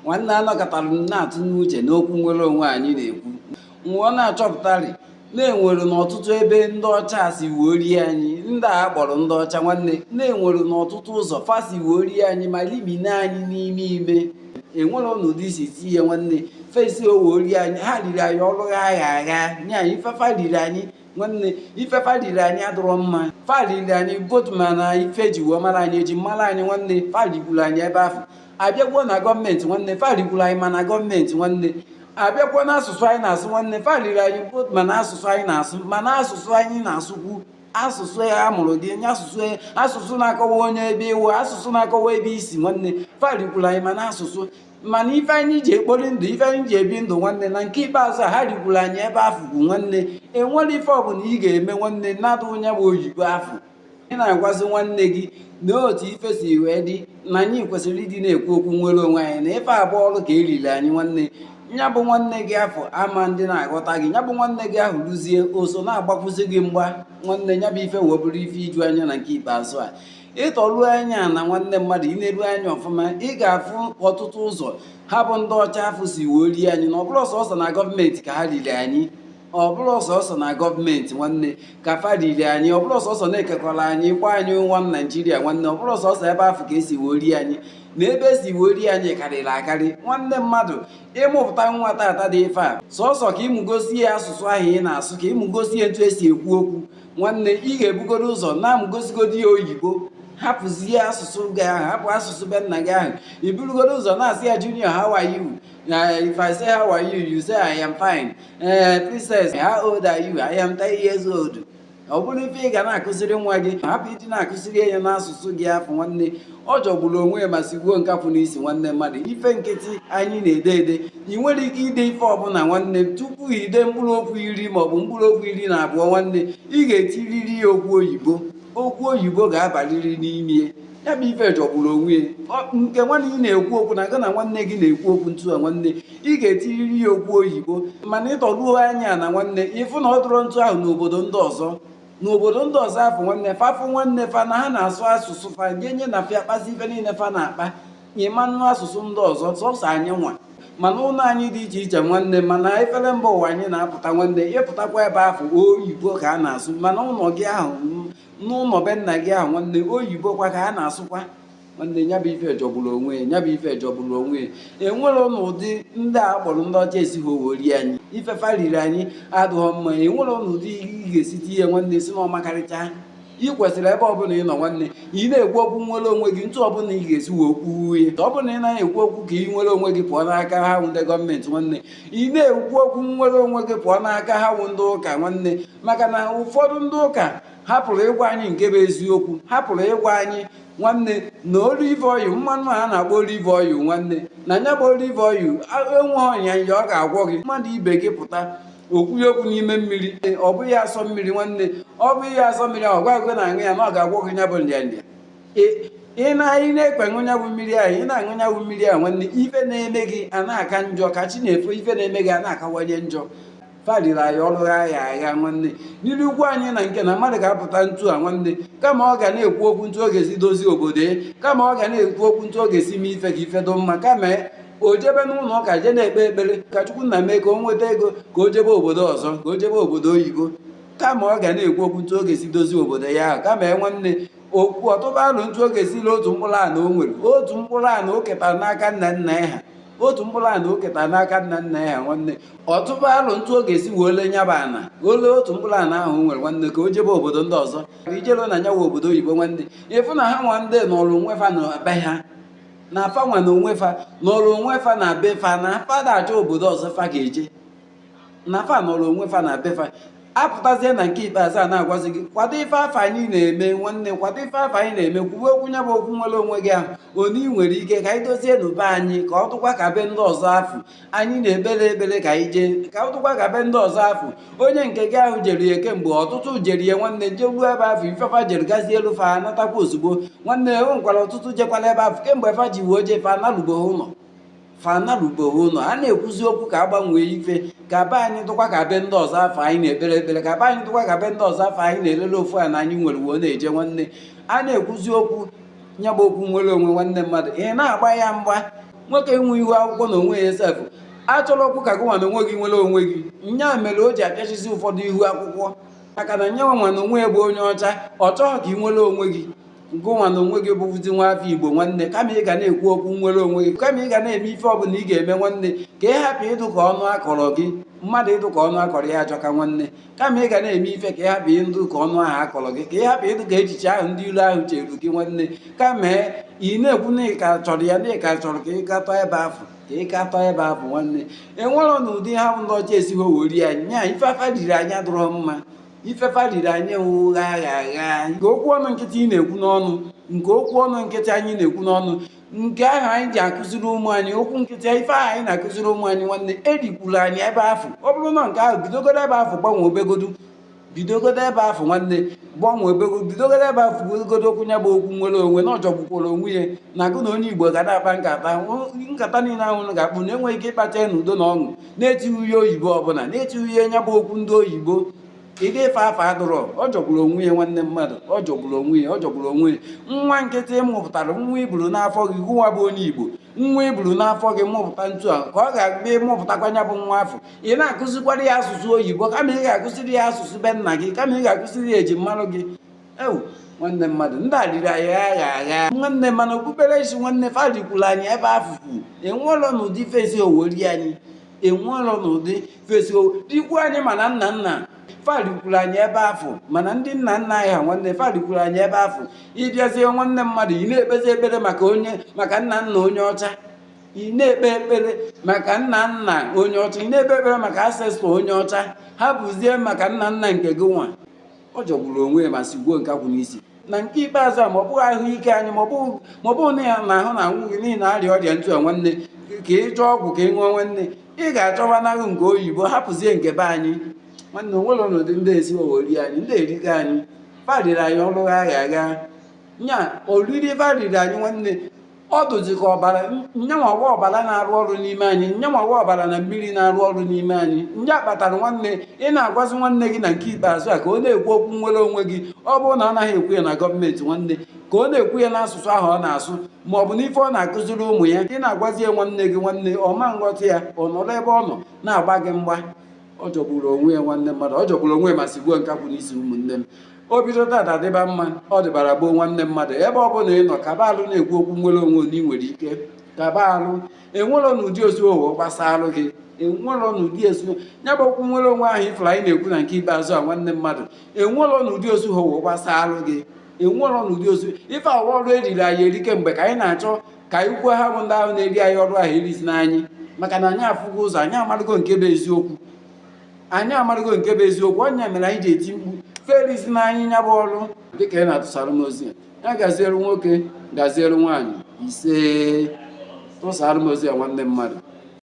nwanne anọkọtara na-atụ n'uche n'okwu nwere onwe anyị na-ekwu nwụọ na-achọpụtarị na-enwere n'ọtụtụ ebe ndị ọcha si wuo rie anyị ndị a kpọrọ ndị ọcha nwanne na-enwere n'ọtụtụ ụzọ fasi wuo rie anyị ma libina anyị n'ime ime enwere ọnọdụ isi tinye nwanne fesi owe rie anyị ha riri anyị ọrụ agha nye anyị ifefa riri anyị nwanne ifefa riri anyị adọrọ mma fariri anyị botu mana ife ji wee mara anyị eji mara anyị nwanne farigburu anyị ebe ahụ abịagwo na gọọmenti nwanne farigburu anyị mana gọọmenti nwanne abịakwa n'asụsụ anyị na-asụ nwanne fariri anyị botu mana asụsụ anyị na-asụ mana asụsụ anyị na-asụkwu asụsụ ya amụrụ gị nye asụsụ na-akọwa onye ebe iwu asụsụ na-akọwa ebe isi nwanne farigburu anyị mana asụsụ mana ife anyị ji ekpori ndụ ife anyị ji ebi ndụ nwanne na nke ikpeazụ a ha rigburu anyị ebe afụ bụ nwanne enwere ife ọbụla ị ga-eme nwanne na-adụ onye bụ oyibo afụ ị na-agwazi nwanne gị na otu ife si wee dị na anyị kwesịrị ịdị na-ekwu okwu nwere onwe anyị na ife abụọ ọrụ ka eriri anyị nwanne nya bụ nwanne gị afọ ama ndị na-aghọta gị nya bụ nwanne gị ahụ rụzie oso na-agbakwụsị gị mgba nwanne nya bụ ife webụrụ ife iju anya na nke ikpeazụ a ịtọruo anya na nwanne mmadụ ị na-eru anya ọfụma ị ga-afụ ọtụtụ ụzọ ha bụ ndị ọcha afọ si wuo rie anyị na ọbụrụ sọsọ na gọọmenti ka ha riri anyị ọbụrụ sọsọ na gọọmenti nwanne ka fa riri anyị ọbụrụ sọsọ na-ekekọrọ anyị ịkpọ anyị nwa m Naijiria nwanne ọbụrụ sọsọ ebe afọ ka esi wuo rie anyị na ebe esi wuo rie anyị karịrị akarị nwanne mmadụ ịmụpụta nwa tata dị ife a sọsọ ka ịmụgosi ya asụsụ ahụ ị na-asụ ka ịmụgosi ya etu esi ekwu okwu nwanne ị ga-ebugoro ụzọ na-amụgosigodi ya oyibo hapụzie asụsụ gị ahụ hapụ asụsụ be nna gị ahụ iburugoro ụzọ na-asị ya junior how are you if I say how are you you say I am fine princess how old are you I am 10 years old ọ bụrụ ife ị ga na-akụziri nwa gị hapụ ịdị na-akụziri ya n'asụsụ gị afọ nwanne ọ jọgburu onwe ya ma sigbuo nkapụ n'isi nwanne mmadụ ife nkịtị anyị na-ede ede ị nwere ike ide ife ọbụla nwanne tupu ide mkpụrụ okwu 10 maọbụ mkpụrụ okwu 12 nwanne ị ga-etiriri ya okwu oyibo ga-abaliri n'ime ya bụ ife jọgburu onwe nke nwanne ị na-ekwu okwu na gị na nwanne gị na-ekwu okwu ntu a nwanne ị ga-etiriri ya okwu oyibo mana ịtọruo anya na nwanne ịfụ na ọ dụrọ ntu ahụ n'obodo ndị ọzọ afọ nwanne fafụ nwanne fa na ha na-asụ asụsụ fa nye na fịa kpazi ife niile fa na-akpa ịmanụ asụsụ ndị ọzọ sọsọ anyị nwa mana ụlọ anyị dị iche iche nwanne mana efere mba ụwa anyị na-apụta nwanne ịpụtakwa ebe afọ oyibo ka a na-asụ mana ụlọ gị ahụ n'ụlọ be nna gị ahụ nwanne oyibo kwa ka a na-asụkwa nwanne nya bụ ife jọgburu onwe enwere n'ụdị ndị a kpọrọ ndị ọcha esighị owori anyị ifefa riri anyị adụghọ mma enwere n'ụdị ị ga-esite ihe nwanne si n'ọmakarịcha ị kwesịrị ebe ọbụla ị nọ nwanne ị na-ekwu okwu nwere onwe gị ntụ ọbụla ị ga-esi wee kwuo ya ọ bụrụ na ị naghị ekwu okwu ka ị nwere onwe gị pụọ n'aka ha wụ ndị gọọmenti nwanne ị na-ekwu okwu nwere onwe gị pụọ n'aka ha wụ ndị ụka nwanne maka na ụfọdụ ndị ụka hapụrụ ịgwa anyị nke bụ eziokwu hapụrụ ịgwa anyị nwanne na olive oil mmanụ a na-akpọ olive oil nwanne na nya bụ olive oil enwe ọnyanya ọ ga-agwọ gị mmadụ ibe gị pụta okwughị okwu n'ime mmiri ọ bụghị asọ mmiri nwanne ọ bụ ihe asọ mmiri ahụ gwa gị na-aṅụ ya na ọ ga-agwọ gị nya bụ nrịanrịa ị na-ekpe ṅụ nya bụ mmiri ahụ ị na-aṅụ nya bụ mmiri ahụ nwanne ife na-eme gị a na-aka njọ ka chi na-efo ife na-eme gị a na-akawanye njọ fariri anyị ọrụ agha nwanne n'iru ugwu anyị na nke na mmadụ ga-apụta ntu a nwanne kama ọ ga na-ekwu okwu ntu ọ ga-esi dozie obodo kama ọ ga na-ekwu okwu ntu ọ ga-esi mee ife ka ife do mma kama o jebe n'ụlọ ụka jee na-ekpe ekpere ka Chukwu nna mee ka o nweta ego ka o jebe obodo ọzọ ka o jebe obodo oyibo kama ọ ga na-ekwu okwu ntu ọ ga-esi dozie obodo ya ahụ kama nwanne okwu ọtụba alụ ntu ọ ga-esila otu mkpụrụ ana o nwere otu mkpụrụ ana o ketara n'aka nna nna ya ha otu mkpụrụ ana o ketara n'aka nna nna ya nwanne ọtụba alụ ntu ọ ga-esi wole nyaba ana ole otu mkpụrụ ana ahụ o nwere nwanne ka o jebe obodo ndị ọzọ ijelo na nyawa obodo oyibo nwanne ịfụ na ha nwa ndị nọrụ onwe fa na be ha na afa nwa na onwe fa nọrụ onwe fa na be fa na fada achọ obodo ọzọ fa ga-eje na fa nọrụ onwe fa na be fa apụtazie na nke ikpeazụ a na-agwazi gị kwado ife afọ anyị na-eme nwanne kwado ife afọ anyị na-eme kwuwe okwu nya bụ okwu nwere onwe gị ahụ onye ị nwere ike ka anyị dozie n'ube anyị ka ọ dụkwa ka be ndị ọzọ afụ anyị na-ebere ebere ka anyị jee ka ọ dụkwa ka be ndị ọzọ afụ onye nke gị ahụ jere ya kemgbe ọtụtụ jere ya nwanne jegbuo ebe afọ ifefa jere gazie elu fa natakwa ozugbo nwanne o nwekwara ọtụtụ jekwala ebe afọ kemgbe fa ji wee jee fa analụgboghị ụlọ fanalụgboghị ụlọ a na-ekwuzi okwu ka agbanwee ife ka be anyị tụkwa ka be ndị ọzọ afọ anyị na-ekpere ekpere ka be anyị tụkwa ka be ndị ọzọ afọ anyị na-elele ofu a na anyị nwere uwe na-eje nwanne a na-ekwuzi okwu nya bụ okwu nwere onwe nwanne mmadụ ị na-agba ya mgba nwoke nwe ihu akwụkwọ na onwe ya sefụ achọrọ okwu ka gị nwa na onwe gị nwere onwe gị. Nya mere o ji apịachizi ụfọdụ ihu akwụkwọ maka na nyanwa nwa na onwe ya bụ onye ọcha ọ chọghị ka ị nwere onwe gị. Ngụnwa na onwe gị bụzi nwa afọ Igbo nwanne, kama ị ga na-ekwu okwu nwere onwe gị, kama ị ga na-eme ife ọbụla ị ga-eme nwanne, ka ị hapụ ịdụ ka ọnụ akọrọ gị. Mmadụ ịdụ ka ọnụ akọrọ ya ajọka nwanne, kama ị ga na-eme ife ka ị hapụ ịdụ ka ọnụ ahụ akọrọ gị, ka ị hapụ ịdụ ka echiche ahụ ndị ilu ahụ cheru gị nwanne. Kama ị na-ekwu na ị ka chọrọ ya, na ị ka chọrọ ka ị gatọ ebe afọ, ka ị gatọ ebe afọ nwanne. Enwere na ụdị ha bụ ndị ọcha esighị weri anyị nya ife afa diri anyị adụrọ mma, ifefa riri anyị ụgha agha nke okwu ọnụ nkịtị ị na-ekwu n'ọnụ, nke okwu ọnụ nkịtị anyị na-ekwu n'ọnụ, nke ahụ anyị ji akụziri ụmụ anyị okwu nkịtị, ife ahụ anyị na-akụziri ụmụ anyị nwanne, erikwuru anyị ebe afọ. Ọ bụrụ na nke ahụ bidogodo ebe afọ gbanwee obegodu, bidogodo ebe afọ nwanne gbanwee obegodu, bidogodo ebe afọ godo okwu ya bụ okwu nwere onwe na ọjọgbukwara onwe ya na agụ na onye Igbo ga na-akpa nkata niile ahụ ga-akpụ na enweghị ike ịkpacha ya n'udo na ọṅụ, na-etighị ihe oyibo ọbụla, na-etighị ihe nya bụ okwu ndị oyibo. Ịga efe afọ adụrọ, ọ jọgburu onwe ya nwanne mmadụ, ọ jọgburu onwe ya, ọ jọgburu onwe ya. Nwa nkịtị mụpụtara nwa iburu n'afọ gị, gụnwa bụ onye Igbo, nwa iburu n'afọ gị mụpụta ntu a ka ọ ga-abịa ịmụpụtakwanya bụ nwa afọ. Ị na-akụzikwara ya asụsụ oyibo kama ị ga-akụziri ya asụsụ be nna gị, kama ị ga-akụziri ya ejimmarụ gị. Ewu nwanne mmadụ, ndị a riri anyị agha agha nwanne, mana okpukperechi nwanne farikwuru anyị ebe afụfụ. Enwelọ n'ụdị fesi oweri anyị, enwelọ n'ụdị fesi dikwu anyị mana nna nna farikwuru anyị ebe afọ, mana ndị nna nna anyị ha nwanne farikwuru anyị ebe afọ. Ịbịazie nwanne mmadụ, ị na-ekpezi ekpere maka nna nna onye ọcha, ị na-ekpe ekpere maka nna nna onye ọcha, ị na-ekpe ekpere maka asestọ onye ọcha, ha bụzie maka nna nna nke gị nwa. Ọ jọgburu onwe ya ma sigbuo nkakwụ n'isi. Na nke ikpeazụ a, ma ọ bụghị ahụike anyị, ma ọ bụ na ya na ahụ na anwụ gị n'ihi na arịa ọrịa ntụ a nwanne, ka ị chọọ ọgwụ ka ị ṅụọ nwanne, ị ga-achọwanahụ nke oyibo, hapụzie nke be anyị nwanne. Onwere ọnọdụ ndị esi oweri anyị, ndị erigo anyị, fariri anyị ọrụ agha agha nya oriri fariri anyị nwanne. Ọ dụzi ka ọbara, nyanwawa ọbara na-arụ ọrụ n'ime anyị, nyanwawa ọbara na mmiri na-arụ ọrụ n'ime anyị. Nya kpatara nwanne ị na-agwazi nwanne gị na nke ikpeazụ a ka ọ na-ekwu okwu nwere onwe gị. Ọ bụrụ na ọ naghị ekwu ya na gọọmenti nwanne, ka ọ na-ekwu ya n'asụsụ ahụ ọ na-asụ, ma ọ bụ n'ife ọ na-akụziri ụmụ ya. Ị na-agwazi ya nwanne gị nwanne, ọ ma nghọta ya, ọ nọrọ ebe ọ nọ na-agba gị mgba. Ọ jọgburu onwe ya nwanne mmadụ, ọ jọgburu onwe ya ma sigbuo nkakwụ n'isi ụmụnne m. O bido tata dịba mma, ọ dịbara gboo nwanne mmadụ. Ebe ọ bụla ị nọ, kaba alụ na-ekwu okwu nwere onwe na ị nwere ike, kaba alụ. Enwero n'ụdị osu owo gbasalụ gị, enwero n'ụdị osu ya bụ okwu nwere onwe ahụ ifụrụ anyị na-ekwu na nke ikpeazụ a nwanne mmadụ. Enwero n'ụdị osu owo gbasalụ gị, enwero n'ụdị osu ife awa ọrụ eriri anyị eri kemgbe ka anyị na-achọ ka anyị kwuo ha bụ ndị ahụ na-eri anyị ọrụ ahụ erizi n'anyị, maka na anyị afụgo ụzọ, anyị amarụgo nke bụ eziokwu, anyị amarụgo nke bụ eziokwu. Ọnya mere anyị ji eti mkpu ferisi n'anyị nya bụ ọrụ. Dịka ị na-atụsara m ozi ya gaziere nwoke, gaziere nwaanyị ise, tụsara m ozi ya nwanne mmadụ.